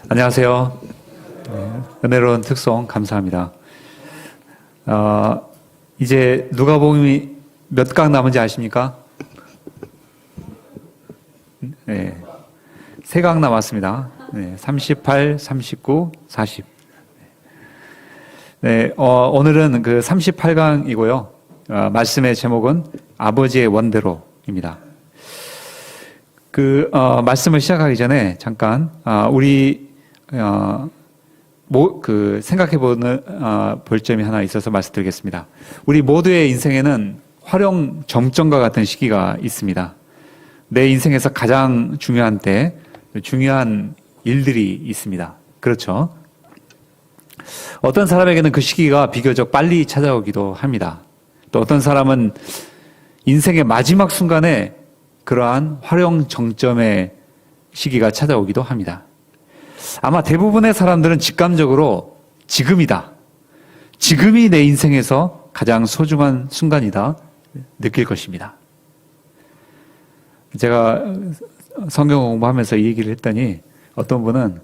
안녕하세요. 은혜로운 특송 감사합니다. 이제 누가복음이 몇 강 남은지 아십니까? 네, 3강 남았습니다. 네, 38, 39, 40. 네, 오늘은 그 38강이고요. 말씀의 제목은 아버지의 원대로입니다. 말씀을 시작하기 전에 잠깐, 볼 점이 하나 있어서 말씀드리겠습니다. 우리 모두의 인생에는 활용 점정과 같은 시기가 있습니다. 내 인생에서 가장 중요한 때, 중요한 일들이 있습니다. 그렇죠? 어떤 사람에게는 그 시기가 비교적 빨리 찾아오기도 합니다. 또 어떤 사람은 인생의 마지막 순간에 그러한 활용 정점의 시기가 찾아오기도 합니다. 아마 대부분의 사람들은 직감적으로 지금이다. 지금이 내 인생에서 가장 소중한 순간이다. 느낄 것입니다. 제가 성경 공부하면서 이 얘기를 했더니 어떤 분은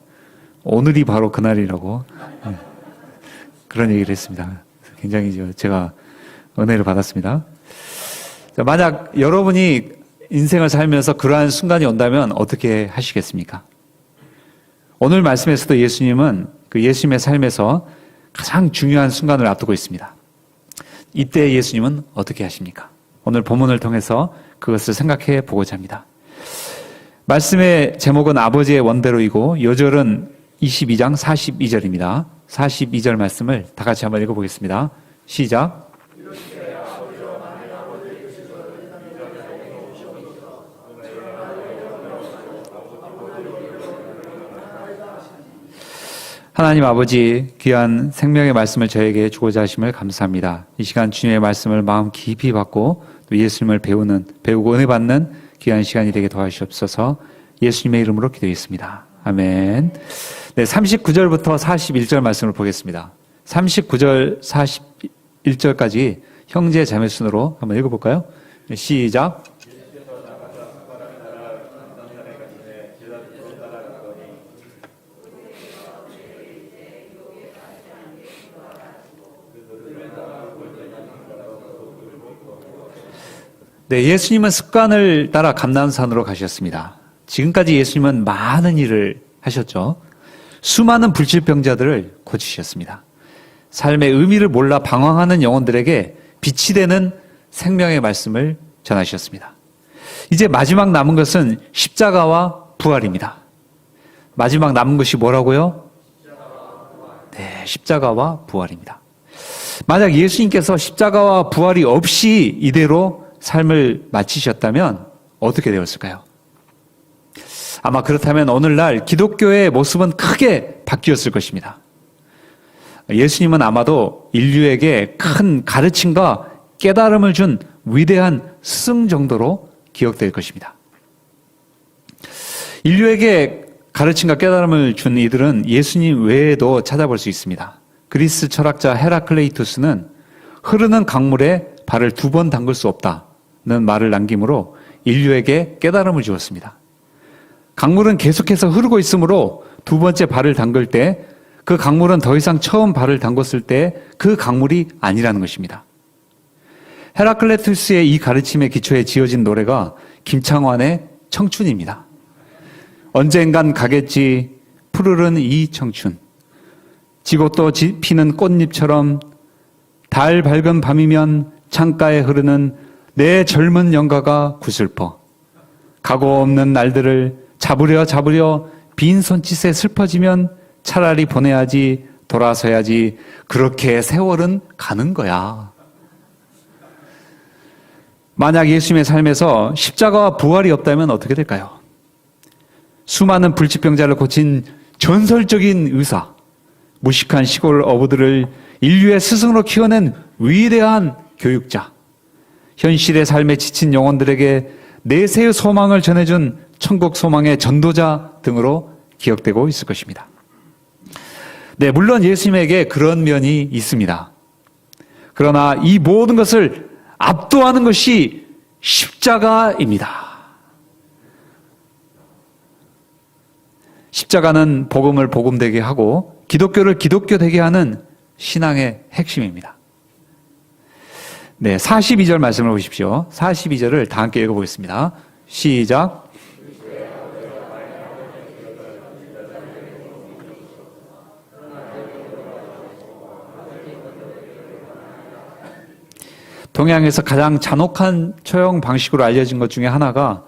오늘이 바로 그날이라고 그런 얘기를 했습니다. 굉장히 제가 은혜를 받았습니다. 만약 여러분이 인생을 살면서 그러한 순간이 온다면 어떻게 하시겠습니까? 오늘 말씀에서도 예수님은 그 예수님의 삶에서 가장 중요한 순간을 앞두고 있습니다. 이때 예수님은 어떻게 하십니까? 오늘 본문을 통해서 그것을 생각해 보고자 합니다. 말씀의 제목은 아버지의 원대로이고 요절은 22장 42절입니다. 42절 말씀을 다 같이 한번 읽어보겠습니다. 시작. 하나님 아버지, 귀한 생명의 말씀을 저에게 주고자 하심을 감사합니다. 이 시간 주님의 말씀을 마음 깊이 받고 또 예수님을 배우고 은혜 받는 귀한 시간이 되게 도와주시옵소서. 예수님의 이름으로 기도했습니다. 아멘. 네, 39절부터 41절 말씀을 보겠습니다. 39절, 41절까지 형제 자매 순으로 한번 읽어볼까요? 시작. 네, 예수님은 습관을 따라 감람산으로 가셨습니다. 지금까지 예수님은 많은 일을 하셨죠. 수많은 불치병자들을 고치셨습니다. 삶의 의미를 몰라 방황하는 영혼들에게 빛이 되는 생명의 말씀을 전하셨습니다. 이제 마지막 남은 것은 십자가와 부활입니다. 마지막 남은 것이 뭐라고요? 네, 십자가와 부활입니다. 만약 예수님께서 십자가와 부활이 없이 이대로 삶을 마치셨다면 어떻게 되었을까요? 아마 그렇다면 오늘날 기독교의 모습은 크게 바뀌었을 것입니다. 예수님은 아마도 인류에게 큰 가르침과 깨달음을 준 위대한 스승 정도로 기억될 것입니다. 인류에게 가르침과 깨달음을 준 이들은 예수님 외에도 찾아볼 수 있습니다. 그리스 철학자 헤라클레이투스는 흐르는 강물에 발을 2번 담글 수 없다는 말을 남김으로 인류에게 깨달음을 주었습니다. 강물은 계속해서 흐르고 있으므로 2번째 발을 담글 때 그 강물은 더 이상 처음 발을 담궜을 때 그 강물이 아니라는 것입니다. 헤라클레이투스의 이 가르침에 기초해 지어진 노래가 김창완의 청춘입니다. 언젠간 가겠지 푸르른 이 청춘, 지고 또 피는 꽃잎처럼 달 밝은 밤이면 창가에 흐르는 내 젊은 영가가 구슬퍼 각오 없는 날들을 잡으려 빈 손짓에 슬퍼지면 차라리 보내야지, 돌아서야지. 그렇게 세월은 가는 거야. 만약 예수님의 삶에서 십자가와 부활이 없다면 어떻게 될까요? 수많은 불치병자를 고친 전설적인 의사, 무식한 시골 어부들을 인류의 스승으로 키워낸 위대한 교육자, 현실의 삶에 지친 영혼들에게 내세의 소망을 전해준 천국 소망의 전도자 등으로 기억되고 있을 것입니다. 네, 물론 예수님에게 그런 면이 있습니다. 그러나 이 모든 것을 압도하는 것이 십자가입니다. 십자가는 복음을 복음되게 하고 기독교를 기독교 되게 하는 신앙의 핵심입니다. 네, 42절 말씀을 보십시오. 42절을 다 함께 읽어보겠습니다. 시작. 동양에서 가장 잔혹한 처형 방식으로 알려진 것 중에 하나가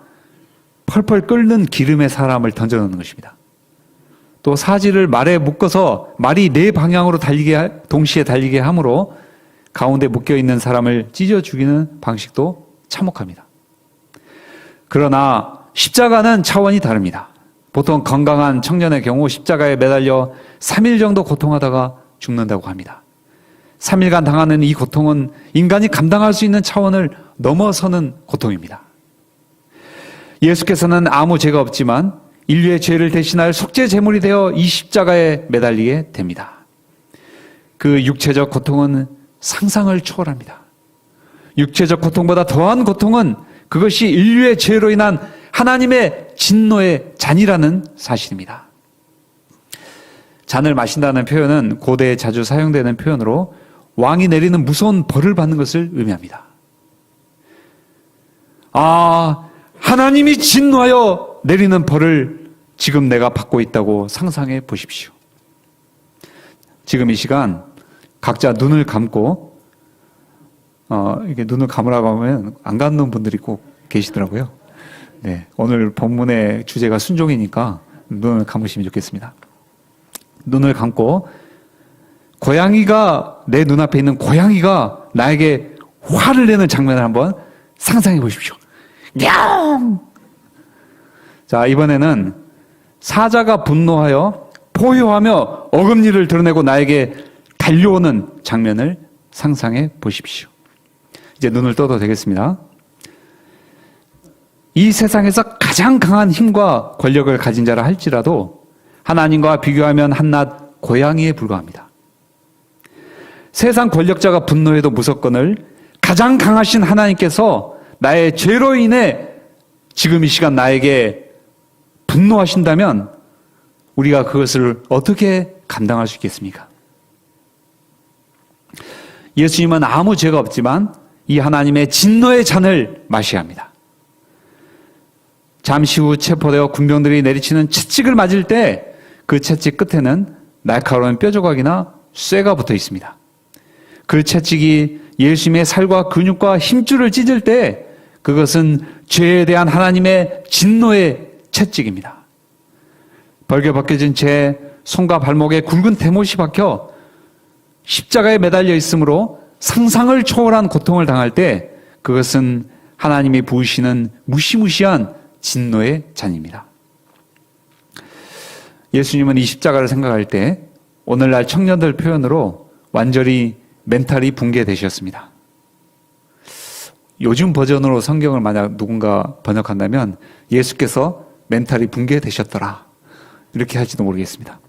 펄펄 끓는 기름에 사람을 던져놓는 것입니다. 또 사지를 말에 묶어서 말이 네 방향으로 동시에 달리게 함으로 가운데 묶여있는 사람을 찢어 죽이는 방식도 참혹합니다. 그러나 십자가는 차원이 다릅니다. 보통 건강한 청년의 경우 십자가에 매달려 3일 정도 고통하다가 죽는다고 합니다. 3일간 당하는 이 고통은 인간이 감당할 수 있는 차원을 넘어서는 고통입니다. 예수께서는 아무 죄가 없지만 인류의 죄를 대신할 속죄 제물이 되어 이 십자가에 매달리게 됩니다. 그 육체적 고통은 상상을 초월합니다. 육체적 고통보다 더한 고통은 그것이 인류의 죄로 인한 하나님의 진노의 잔이라는 사실입니다. 잔을 마신다는 표현은 고대에 자주 사용되는 표현으로 왕이 내리는 무서운 벌을 받는 것을 의미합니다. 하나님이 진노하여 내리는 벌을 지금 내가 받고 있다고 상상해 보십시오. 지금 이 시간 각자 눈을 감고 이게 눈을 감으라고 하면 안 감는 분들이 꼭 계시더라고요. 네, 오늘 본문의 주제가 순종이니까 눈을 감으시면 좋겠습니다. 눈을 감고 내 눈앞에 있는 고양이가 나에게 화를 내는 장면을 한번 상상해 보십시오. 냥! 자, 이번에는 사자가 분노하여 포효하며 어금니를 드러내고 나에게 달려오는 장면을 상상해 보십시오. 이제 눈을 떠도 되겠습니다. 이 세상에서 가장 강한 힘과 권력을 가진 자라 할지라도 하나님과 비교하면 한낱 고양이에 불과합니다. 세상 권력자가 분노해도 무섭거늘 가장 강하신 하나님께서 나의 죄로 인해 지금 이 시간 나에게 분노하신다면 우리가 그것을 어떻게 감당할 수 있겠습니까? 예수님은 아무 죄가 없지만 이 하나님의 진노의 잔을 마셔야 합니다. 잠시 후 체포되어 군병들이 내리치는 채찍을 맞을 때 그 채찍 끝에는 날카로운 뼈조각이나 쇠가 붙어 있습니다. 그 채찍이 예수님의 살과 근육과 힘줄을 찢을 때 그것은 죄에 대한 하나님의 진노의 채찍입니다. 벌게 벗겨진 제 손과 발목에 굵은 대못이 박혀 십자가에 매달려 있으므로 상상을 초월한 고통을 당할 때 그것은 하나님이 부으시는 무시무시한 진노의 잔입니다. 예수님은 이 십자가를 생각할 때 오늘날 청년들 표현으로 완전히 멘탈이 붕괴되셨습니다. 요즘 버전으로 성경을 만약 누군가 번역한다면 예수께서 멘탈이 붕괴되셨더라 이렇게 할지도 모르겠습니다.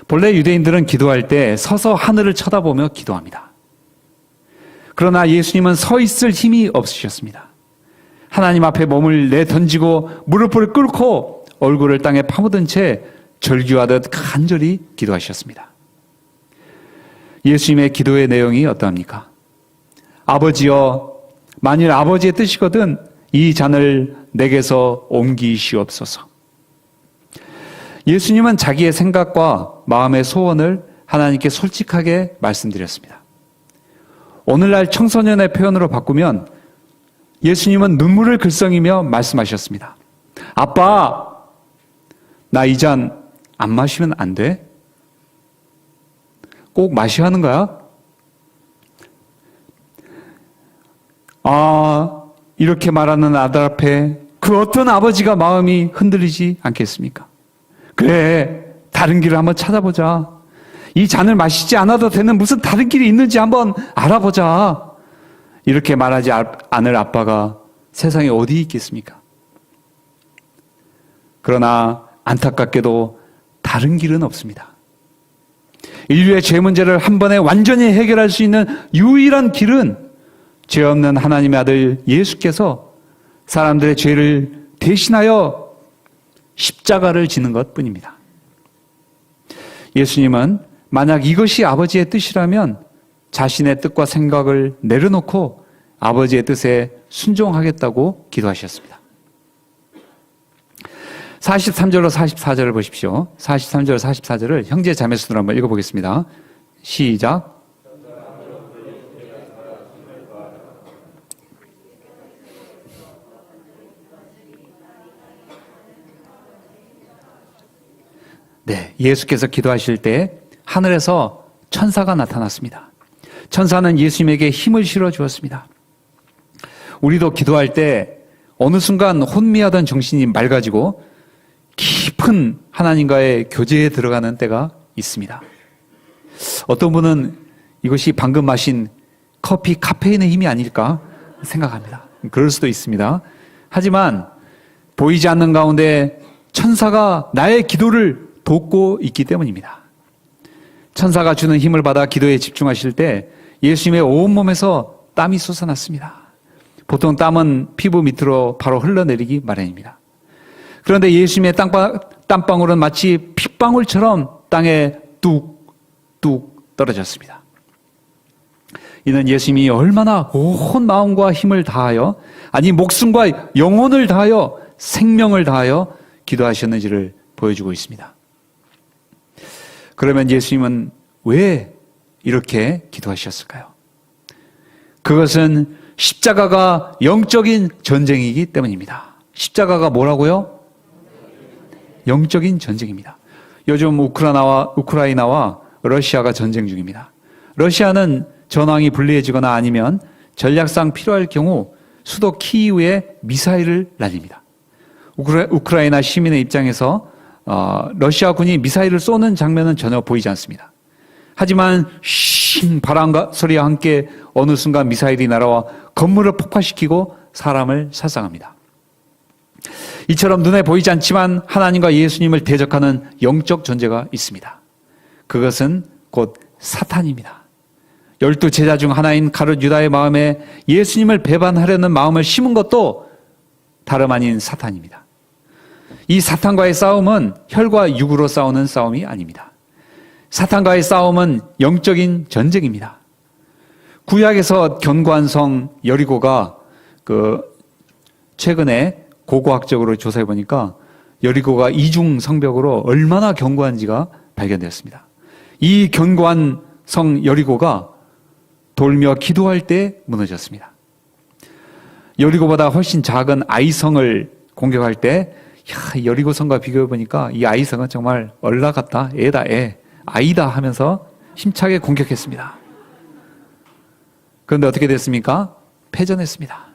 본래 유대인들은 기도할 때 서서 하늘을 쳐다보며 기도합니다. 그러나 예수님은 서 있을 힘이 없으셨습니다. 하나님 앞에 몸을 내던지고 무릎을 꿇고 얼굴을 땅에 파묻은 채 절규하듯 간절히 기도하셨습니다. 예수님의 기도의 내용이 어떠합니까? 아버지여, 만일 아버지의 뜻이거든 이 잔을 내게서 옮기시옵소서. 예수님은 자기의 생각과 마음의 소원을 하나님께 솔직하게 말씀드렸습니다. 오늘날 청소년의 표현으로 바꾸면 예수님은 눈물을 글썽이며 말씀하셨습니다. 아빠, 나 이 잔 안 마시면 안 돼? 꼭 마셔야 하는 거야? 이렇게 말하는 아들 앞에 그 어떤 아버지가 마음이 흔들리지 않겠습니까? 그래, 다른 길을 한번 찾아보자. 이 잔을 마시지 않아도 되는 무슨 다른 길이 있는지 한번 알아보자. 이렇게 말하지 않을 아빠가 세상에 어디 있겠습니까? 그러나 안타깝게도 다른 길은 없습니다. 인류의 죄 문제를 한 번에 완전히 해결할 수 있는 유일한 길은 죄 없는 하나님의 아들 예수께서 사람들의 죄를 대신하여 십자가를 지는 것 뿐입니다. 예수님은 만약 이것이 아버지의 뜻이라면 자신의 뜻과 생각을 내려놓고 아버지의 뜻에 순종하겠다고 기도하셨습니다. 43절로 44절을 보십시오. 43절, 44절을 형제 자매수들 한번 읽어보겠습니다. 시작. 네, 예수께서 기도하실 때 하늘에서 천사가 나타났습니다. 천사는 예수님에게 힘을 실어 주었습니다. 우리도 기도할 때 어느 순간 혼미하던 정신이 맑아지고 깊은 하나님과의 교제에 들어가는 때가 있습니다. 어떤 분은 이것이 방금 마신 커피 카페인의 힘이 아닐까 생각합니다. 그럴 수도 있습니다. 하지만 보이지 않는 가운데 천사가 나의 기도를 돕고 있기 때문입니다. 천사가 주는 힘을 받아 기도에 집중하실 때 예수님의 온몸에서 땀이 솟아났습니다. 보통 땀은 피부 밑으로 바로 흘러내리기 마련입니다. 그런데 예수님의 땀방울은 마치 핏방울처럼 땅에 뚝뚝 떨어졌습니다. 이는 예수님이 얼마나 온 마음과 힘을 다하여, 아니 목숨과 영혼을 다하여 생명을 다하여 기도하셨는지를 보여주고 있습니다. 그러면 예수님은 왜 이렇게 기도하셨을까요? 그것은 십자가가 영적인 전쟁이기 때문입니다. 십자가가 뭐라고요? 영적인 전쟁입니다. 요즘 우크라이나와 러시아가 전쟁 중입니다. 러시아는 전황이 불리해지거나 아니면 전략상 필요할 경우 수도 키이우에 미사일을 날립니다. 우크라이나 시민의 입장에서 러시아 군이 미사일을 쏘는 장면은 전혀 보이지 않습니다. 하지만 바람과 소리와 함께 어느 순간 미사일이 날아와 건물을 폭파시키고 사람을 살상합니다. 이처럼 눈에 보이지 않지만 하나님과 예수님을 대적하는 영적 존재가 있습니다. 그것은 곧 사탄입니다. 12제자 중 하나인 가룟 유다의 마음에 예수님을 배반하려는 마음을 심은 것도 다름 아닌 사탄입니다. 이 사탄과의 싸움은 혈과 육으로 싸우는 싸움이 아닙니다. 사탄과의 싸움은 영적인 전쟁입니다. 구약에서 견고한 성 여리고가 최근에 고고학적으로 조사해 보니까 여리고가 이중 성벽으로 얼마나 견고한지가 발견되었습니다. 이 견고한 성 여리고가 돌며 기도할 때 무너졌습니다. 여리고보다 훨씬 작은 아이성을 공격할 때 여리고 성과 비교해 보니까 이 아이성은 정말 얼라 같다, 애다, 아이다 하면서 힘차게 공격했습니다. 그런데 어떻게 됐습니까? 패전했습니다.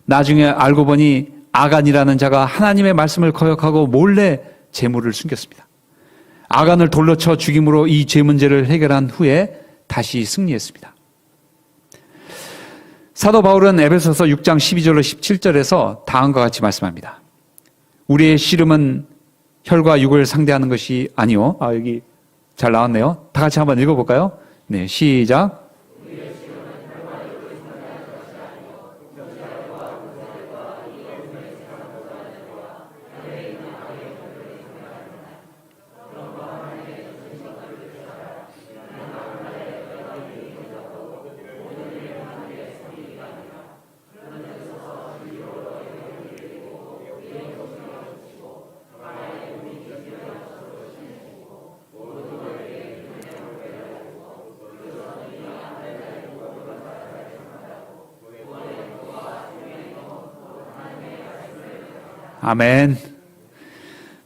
나중에 알고 보니 아간이라는 자가 하나님의 말씀을 거역하고 몰래 재물을 숨겼습니다. 아간을 돌로 쳐 죽임으로 이 죄 문제를 해결한 후에 다시 승리했습니다. 사도 바울은 에베소서 6장 12절로 17절에서 다음과 같이 말씀합니다. 우리의 씨름은 혈과 육을 상대하는 것이 아니요. 여기 잘 나왔네요. 다 같이 한번 읽어볼까요? 네, 시작. 아멘.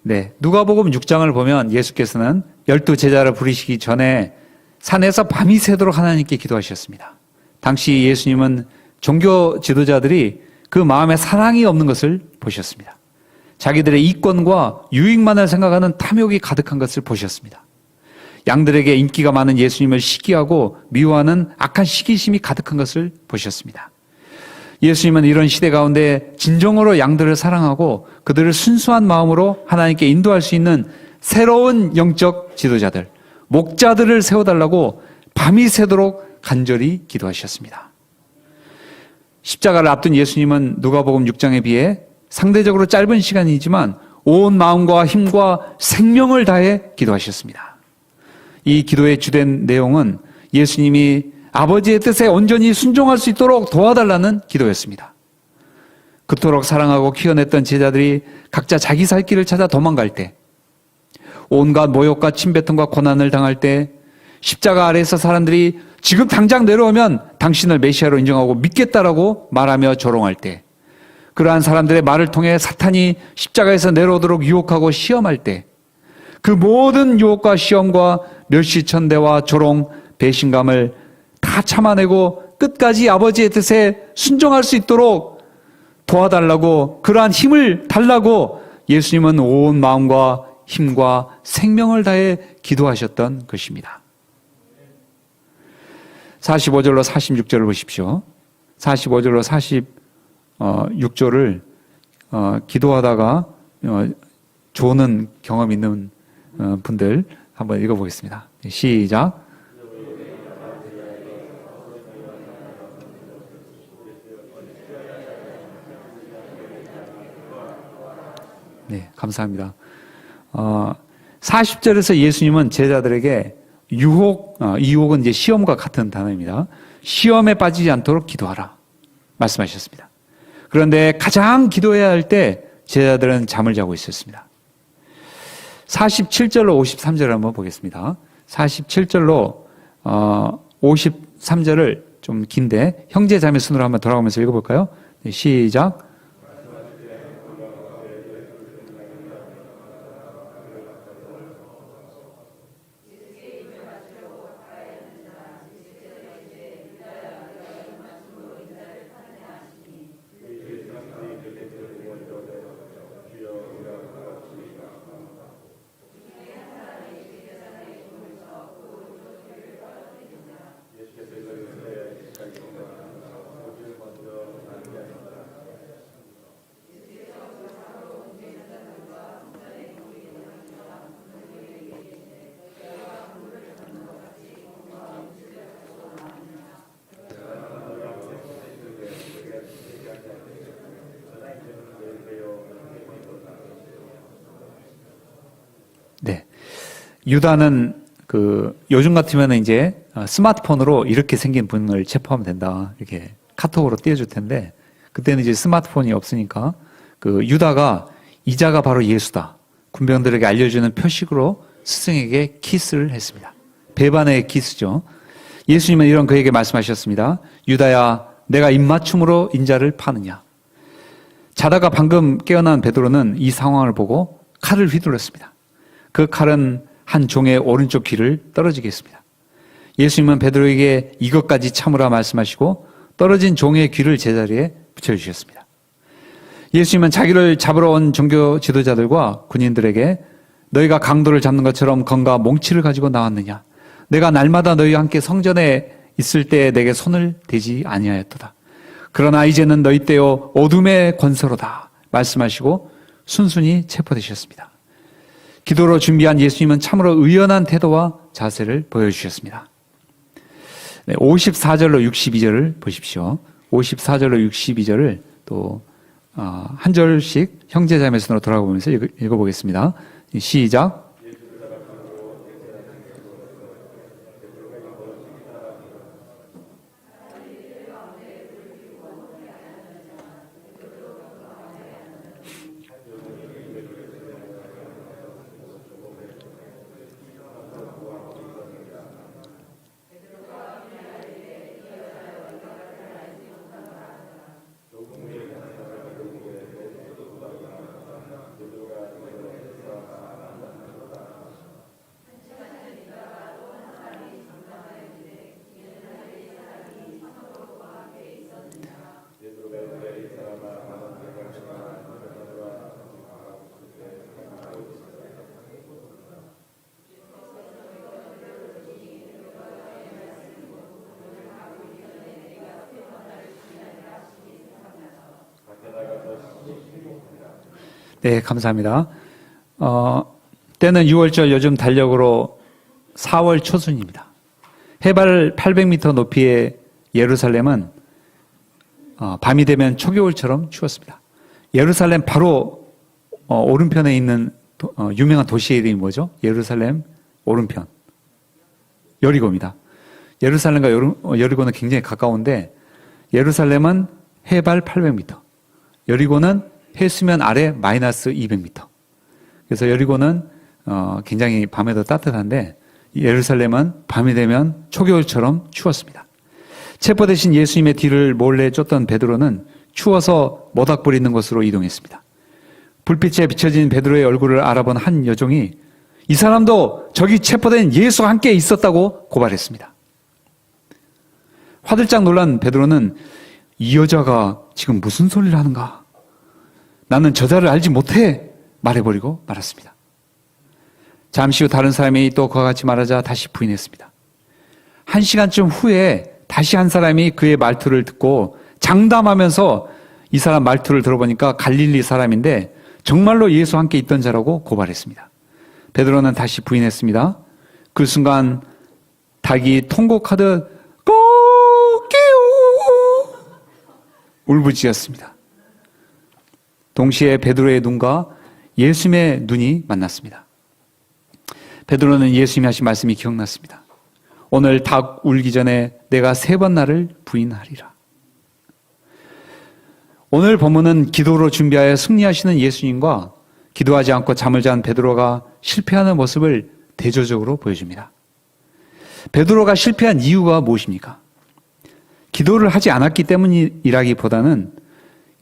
네, 누가복음 6장을 보면 예수께서는 12제자를 부르시기 전에 산에서 밤이 새도록 하나님께 기도하셨습니다. 당시 예수님은 종교 지도자들이 그 마음에 사랑이 없는 것을 보셨습니다. 자기들의 이권과 유익만을 생각하는 탐욕이 가득한 것을 보셨습니다. 양들에게 인기가 많은 예수님을 시기하고 미워하는 악한 시기심이 가득한 것을 보셨습니다. 예수님은 이런 시대 가운데 진정으로 양들을 사랑하고 그들을 순수한 마음으로 하나님께 인도할 수 있는 새로운 영적 지도자들, 목자들을 세워달라고 밤이 새도록 간절히 기도하셨습니다. 십자가를 앞둔 예수님은 누가복음 6장에 비해 상대적으로 짧은 시간이지만 온 마음과 힘과 생명을 다해 기도하셨습니다. 이 기도의 주된 내용은 예수님이 아버지의 뜻에 온전히 순종할 수 있도록 도와달라는 기도였습니다. 그토록 사랑하고 키워냈던 제자들이 각자 자기 살 길을 찾아 도망갈 때, 온갖 모욕과 침뱉음과 고난을 당할 때, 십자가 아래에서 사람들이 지금 당장 내려오면 당신을 메시아로 인정하고 믿겠다라고 말하며 조롱할 때, 그러한 사람들의 말을 통해 사탄이 십자가에서 내려오도록 유혹하고 시험할 때, 그 모든 유혹과 시험과 멸시천대와 조롱, 배신감을 다 참아내고 끝까지 아버지의 뜻에 순종할 수 있도록 도와달라고, 그러한 힘을 달라고 예수님은 온 마음과 힘과 생명을 다해 기도하셨던 것입니다. 45절로 46절을 보십시오. 45절로 46절을 기도하다가 조는 경험 있는 분들 한번 읽어보겠습니다. 시작. 네, 감사합니다. 40절에서 예수님은 제자들에게 이 유혹은 이제 시험과 같은 단어입니다. 시험에 빠지지 않도록 기도하라 말씀하셨습니다. 그런데 가장 기도해야 할 때 제자들은 잠을 자고 있었습니다. 47절로 53절을 한번 보겠습니다. 47절로 53절을 좀 긴데 형제 자매 순으로 한번 돌아가면서 읽어볼까요? 네, 시작. 네. 유다는 요즘 같으면 이제 스마트폰으로 이렇게 생긴 분을 체포하면 된다. 이렇게 카톡으로 띄워줄 텐데, 그때는 이제 스마트폰이 없으니까 유다가 이자가 바로 예수다. 군병들에게 알려주는 표식으로 스승에게 키스를 했습니다. 배반의 키스죠. 예수님은 이런 그에게 말씀하셨습니다. 유다야, 내가 입맞춤으로 인자를 파느냐. 자다가 방금 깨어난 베드로는 이 상황을 보고 칼을 휘둘렀습니다. 그 칼은 한 종의 오른쪽 귀를 떨어지게 했습니다. 예수님은 베드로에게 이것까지 참으라 말씀하시고 떨어진 종의 귀를 제자리에 붙여주셨습니다. 예수님은 자기를 잡으러 온 종교 지도자들과 군인들에게 너희가 강도를 잡는 것처럼 검과 몽치를 가지고 나왔느냐. 내가 날마다 너희와 함께 성전에 있을 때 내게 손을 대지 아니하였도다. 그러나 이제는 너희 때요 어둠의 권세로다 말씀하시고 순순히 체포되셨습니다. 기도로 준비한 예수님은 참으로 의연한 태도와 자세를 보여주셨습니다. 네, 54절로 62절을 보십시오. 54절로 62절을 또 한 절씩 형제자매 순으로 돌아보면서 읽어보겠습니다. 시작. 네, 감사합니다. 때는 6월절 요즘 달력으로 4월 초순입니다. 해발 800m 높이의 예루살렘은 밤이 되면 초겨울처럼 추웠습니다. 예루살렘 바로 오른편에 있는 유명한 도시의 이름이 뭐죠? 예루살렘 오른편. 여리고입니다. 예루살렘과 여리고는 굉장히 가까운데 예루살렘은 해발 800m, 여리고는 해수면 아래 마이너스 200m. 그래서 여리고는 굉장히 밤에도 따뜻한데 예루살렘은 밤이 되면 초겨울처럼 추웠습니다. 체포되신 예수님의 뒤를 몰래 쫓던 베드로는 추워서 모닥불이 있는 곳으로 이동했습니다. 불빛에 비춰진 베드로의 얼굴을 알아본 한 여종이 이 사람도 저기 체포된 예수와 함께 있었다고 고발했습니다. 화들짝 놀란 베드로는 이 여자가 지금 무슨 소리를 하는가? 나는 저자를 알지 못해! 말해버리고 말았습니다. 잠시 후 다른 사람이 또 그와 같이 말하자 다시 부인했습니다. 1시간쯤 후에 다시 한 사람이 그의 말투를 듣고 장담하면서 이 사람 말투를 들어보니까 갈릴리 사람인데 정말로 예수와 함께 있던 자라고 고발했습니다. 베드로는 다시 부인했습니다. 그 순간 닭이 통곡하듯 꼬끼우 울부짖었습니다. 동시에 베드로의 눈과 예수님의 눈이 만났습니다. 베드로는 예수님이 하신 말씀이 기억났습니다. 오늘 닭 울기 전에 내가 3번 나를 부인하리라. 오늘 본문은 기도로 준비하여 승리하시는 예수님과 기도하지 않고 잠을 잔 베드로가 실패하는 모습을 대조적으로 보여줍니다. 베드로가 실패한 이유가 무엇입니까? 기도를 하지 않았기 때문이라기보다는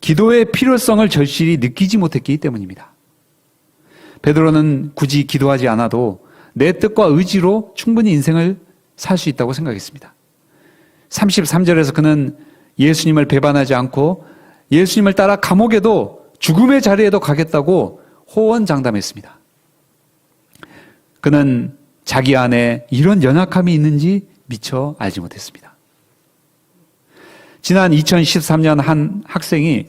기도의 필요성을 절실히 느끼지 못했기 때문입니다. 베드로는 굳이 기도하지 않아도 내 뜻과 의지로 충분히 인생을 살 수 있다고 생각했습니다. 33절에서 그는 예수님을 배반하지 않고 예수님을 따라 감옥에도 죽음의 자리에도 가겠다고 호언장담했습니다. 그는 자기 안에 이런 연약함이 있는지 미처 알지 못했습니다. 지난 2013년 한 학생이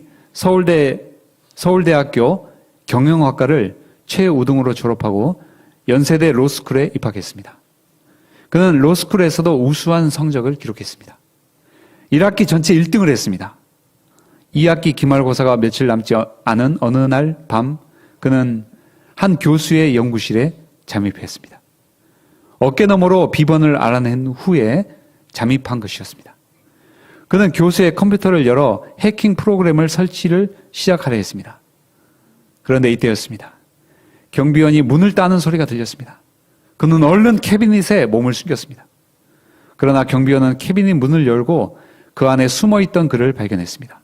서울대학교 경영학과를 최우등으로 졸업하고 연세대 로스쿨에 입학했습니다. 그는 로스쿨에서도 우수한 성적을 기록했습니다. 1학기 전체 1등을 했습니다. 2학기 기말고사가 며칠 남지 않은 어느 날 밤 그는 한 교수의 연구실에 잠입했습니다. 어깨너머로 비번을 알아낸 후에 잠입한 것이었습니다. 그는 교수의 컴퓨터를 열어 해킹 프로그램을 설치를 시작하려 했습니다. 그런데 이때였습니다. 경비원이 문을 따는 소리가 들렸습니다. 그는 얼른 캐비닛에 몸을 숨겼습니다. 그러나 경비원은 캐비닛 문을 열고 그 안에 숨어있던 그를 발견했습니다.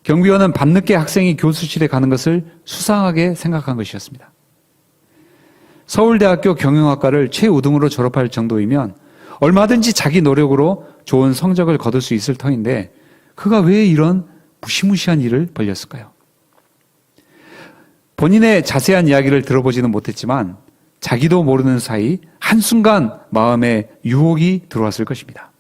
경비원은 밤늦게 학생이 교수실에 가는 것을 수상하게 생각한 것이었습니다. 서울대학교 경영학과를 최우등으로 졸업할 정도이면 얼마든지 자기 노력으로 좋은 성적을 거둘 수 있을 터인데 그가 왜 이런 무시무시한 일을 벌였을까요? 본인의 자세한 이야기를 들어보지는 못했지만 자기도 모르는 사이 한순간 마음에 유혹이 들어왔을 것입니다.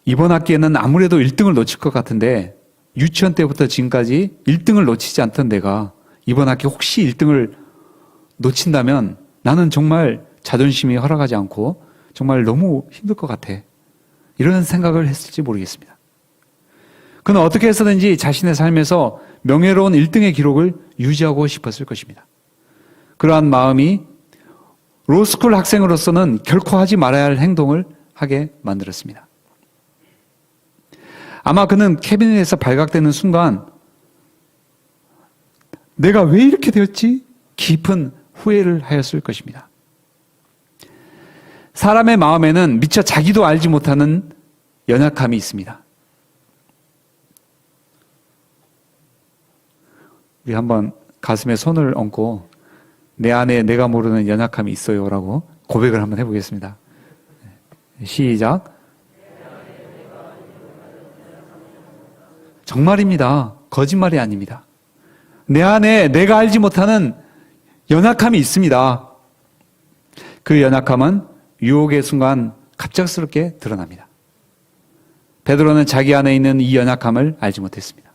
이번 학기에는 아무래도 1등을 놓칠 것 같은데 유치원 때부터 지금까지 1등을 놓치지 않던 내가 이번 학기 혹시 1등을 놓친다면 나는 정말 자존심이 허락하지 않고 정말 너무 힘들 것 같아. 이런 생각을 했을지 모르겠습니다. 그는 어떻게 해서든지 자신의 삶에서 명예로운 1등의 기록을 유지하고 싶었을 것입니다. 그러한 마음이 로스쿨 학생으로서는 결코 하지 말아야 할 행동을 하게 만들었습니다. 아마 그는 캐비닛에서 발각되는 순간 내가 왜 이렇게 되었지? 깊은 후회를 하였을 것입니다. 사람의 마음에는 미처 자기도 알지 못하는 연약함이 있습니다. 우리 한번 가슴에 손을 얹고 내 안에 내가 모르는 연약함이 있어요 라고 고백을 한번 해보겠습니다. 시작. 정말입니다. 거짓말이 아닙니다. 내 안에 내가 알지 못하는 연약함이 있습니다. 그 연약함은 유혹의 순간 갑작스럽게 드러납니다. 베드로는 자기 안에 있는 이 연약함을 알지 못했습니다.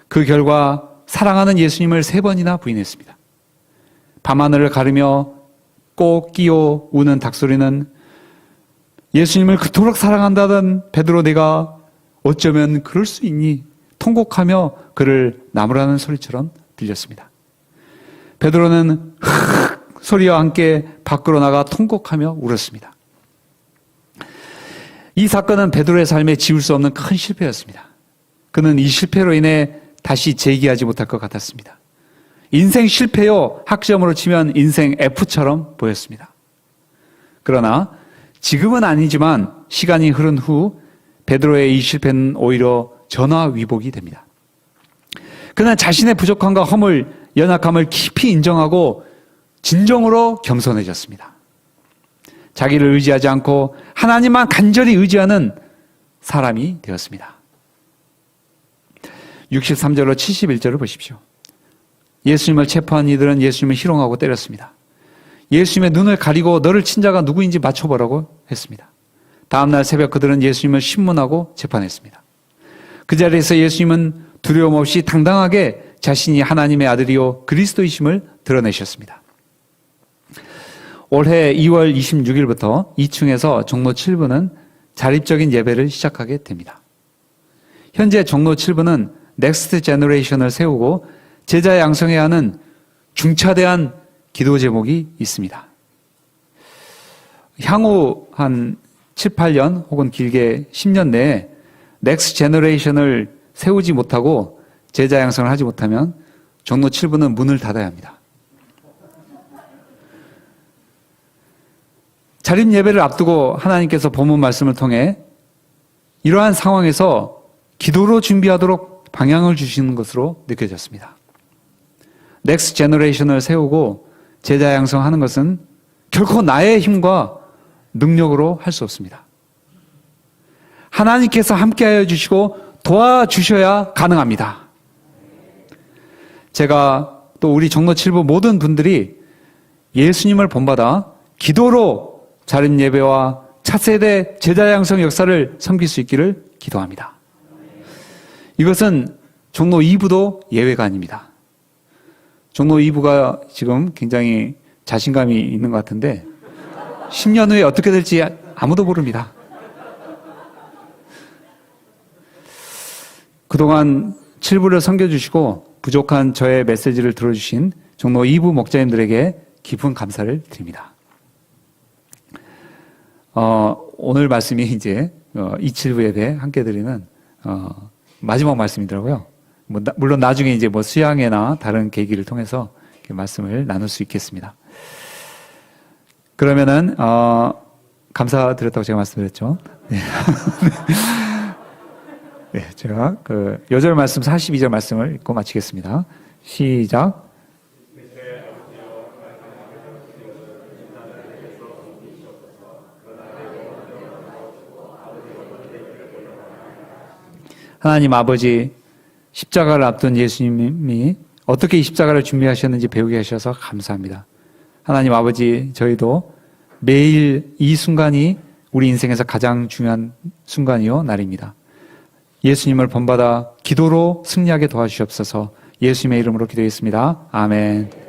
그 결과 사랑하는 예수님을 3번이나 부인했습니다. 밤하늘을 가르며 꼭 끼워 우는 닭소리는 예수님을 그토록 사랑한다던 베드로 내가 어쩌면 그럴 수 있니? 통곡하며 그를 나무라는 소리처럼 들렸습니다. 베드로는 흐 소리와 함께 밖으로 나가 통곡하며 울었습니다. 이 사건은 베드로의 삶에 지울 수 없는 큰 실패였습니다. 그는 이 실패로 인해 다시 재기하지 못할 것 같았습니다. 인생 실패요, 학점으로 치면 인생 F처럼 보였습니다. 그러나 지금은 아니지만 시간이 흐른 후 베드로의 이 실패는 오히려 전화위복이 됩니다. 그는 자신의 부족함과 허물, 연약함을 깊이 인정하고 진정으로 겸손해졌습니다. 자기를 의지하지 않고 하나님만 간절히 의지하는 사람이 되었습니다. 63절로 71절을 보십시오. 예수님을 체포한 이들은 예수님을 희롱하고 때렸습니다. 예수님의 눈을 가리고 너를 친 자가 누구인지 맞춰보라고 했습니다. 다음날 새벽 그들은 예수님을 신문하고 재판했습니다. 그 자리에서 예수님은 두려움 없이 당당하게 자신이 하나님의 아들이요 그리스도이심을 드러내셨습니다. 올해 2월 26일부터 2층에서 종로 7부는 자립적인 예배를 시작하게 됩니다. 현재 종로 7부는 넥스트 제너레이션을 세우고 제자 양성해야 하는 중차대한 기도 제목이 있습니다. 향후 한 7, 8년 혹은 길게 10년 내에 넥스트 제너레이션을 세우지 못하고 제자 양성을 하지 못하면 종로 7부는 문을 닫아야 합니다. 자립 예배를 앞두고 하나님께서 본문 말씀을 통해 이러한 상황에서 기도로 준비하도록 방향을 주시는 것으로 느껴졌습니다. 넥스트 제너레이션을 세우고 제자 양성하는 것은 결코 나의 힘과 능력으로 할 수 없습니다. 하나님께서 함께하여 주시고 도와주셔야 가능합니다. 제가 또 우리 종로 7부 모든 분들이 예수님을 본받아 기도로 자립 예배와 차세대 제자 양성 역사를 섬길 수 있기를 기도합니다. 이것은 종로 2부도 예외가 아닙니다. 종로 2부가 지금 굉장히 자신감이 있는 것 같은데 10년 후에 어떻게 될지 아무도 모릅니다. 그동안 7부를 섬겨주시고 부족한 저의 메시지를 들어주신 종로 2부 목자님들에게 깊은 감사를 드립니다. 오늘 말씀이 이제 2.7부 예배 함께 드리는 마지막 말씀이더라고요. 물론 나중에 이제 뭐 수양회나 다른 계기를 통해서 이렇게 말씀을 나눌 수 있겠습니다. 그러면은 감사드렸다고 제가 말씀드렸죠. 네. 네, 제가 그 요절 말씀 42절 말씀을 읽고 마치겠습니다. 시작. 하나님 아버지, 십자가를 앞둔 예수님이 어떻게 이 십자가를 준비하셨는지 배우게 하셔서 감사합니다. 하나님 아버지, 저희도 매일 이 순간이 우리 인생에서 가장 중요한 순간이요 날입니다. 예수님을 본받아 기도로 승리하게 도와주시옵소서. 예수님의 이름으로 기도했습니다. 아멘.